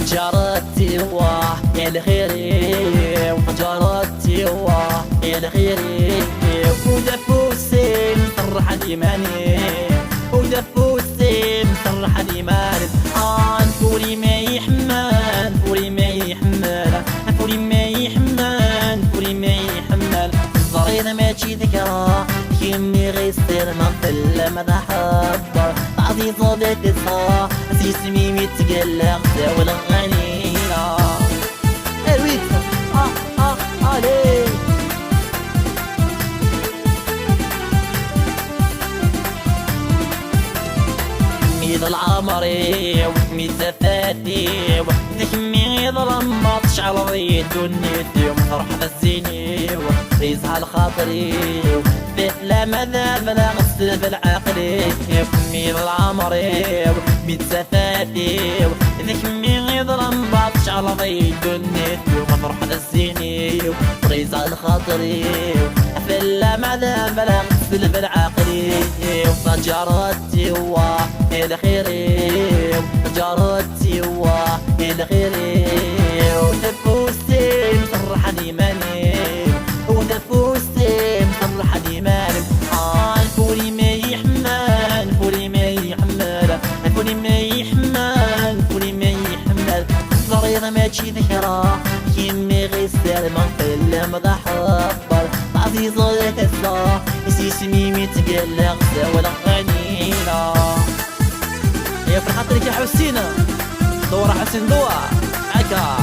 جارتي واه يا الخيري وجارتي واه يا الخيري ودفوسي مصرح الإيماني ودفوسي مصرح الإيماني فوري ما يحمل فوري ما يحمل فوري ما يحمل فوري ما يحمل الزرينة ما تجي ذكرى يمي غيصير نطل ما حضر عزيز ضيت الصا سيسمي متقلق زاول غنينا ارويت عليك ميض العمري وميض زفاتي وذكمي ظلم تشعل ضيت دنيتي ومفرحة الزيني وريزها الخاطري لا ماذا بلا غسل بالعقلي ميض العمري وميض زفاتي وذكمي ظلم تشعل ضيت دنيتي ومفرحة الزيني وريزها الخاطري فلا ماذا بلا غسل بالعقلي وجارتي واه الخيري وجارتي واه الخيري ونفوسي مصرح الإيماني ونفوسي مصرح الإيماني الفوري ما يحمل الفوري ما يحمل الفوري ما يحمل الفوري ما يحمل الزريرة ما تجي ذكرى يمي غير ما في المضحضر عزيز ضيت الصا يسمي متقلق زاول غنينا يا فرحة لك يا حسينة دور حسين دوا عكا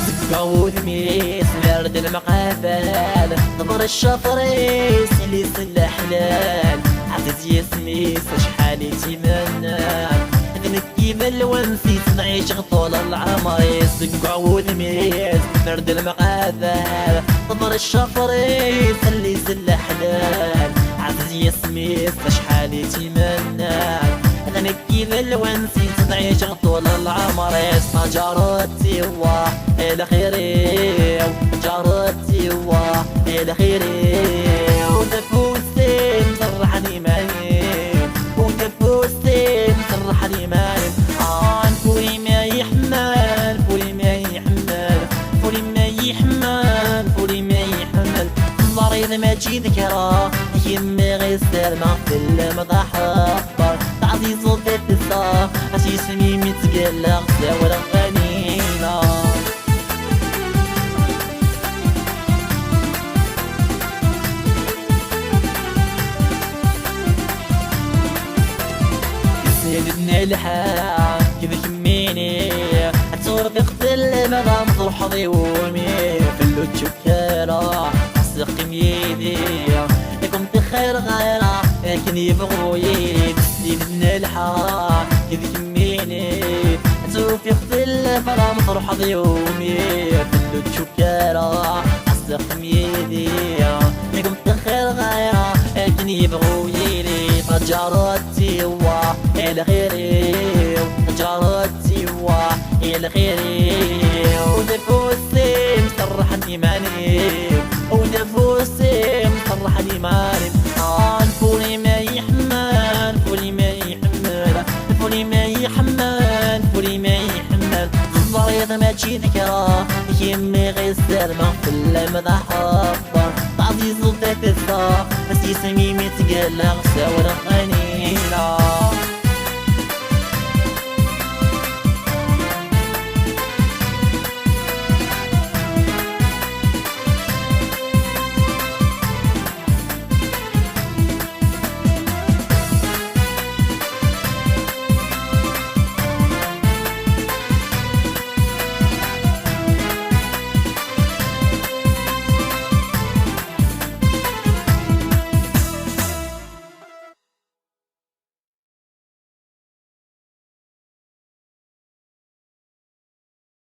زكاو ثميس برد المقافل نظر الشفريس اللي سل حلال عزيز يسميس شحال يتمنى نكي بالونسي نعيش طول العمر زكاو ثميس برد المقافل نظر الشفريس اللي سل حلال عزيز يسميس شحال يتمنى انا نكي بالونسي نعيش طول العمر جارتي واه الخيري وجارتي واه الخيري ونفوسي مصرح الإيماني ونفوسي مصرح الإيماني فوري ما يحمل فوري ما يحمل فوري ما يحمل فوري ما يحمل المريض ما تجي ذكرى يمي غيصير ما في المضحضر عزيز ضيت الصا عشي سمي متقلق زاول غنينا سيدنا الحال كذا كميني ترفق المضام فرح ضيومي في اللوتش وكالا حسق ميدي لكم بخير غيره لكن يبغوا يريد سيدنا الحال كذا كميني ترفق المضام فرح ضيومي في اللوتش وكالا حسق ميدي لكم بخير غيره لكن يبغوا يريد جارتي واه الخيري جارتي واه الخيري ونفوسي مصرح الإيماني ونفوسي مصرح الإيماني فوري ما يحمل فوري ما يحمل فوري ما يحمل فوري ما يحمل الزريض ما تجي ذكرى يمي غيصير ما في المضحضر عزيز ضيت الصا بس يسمي متقلق زاول غنينا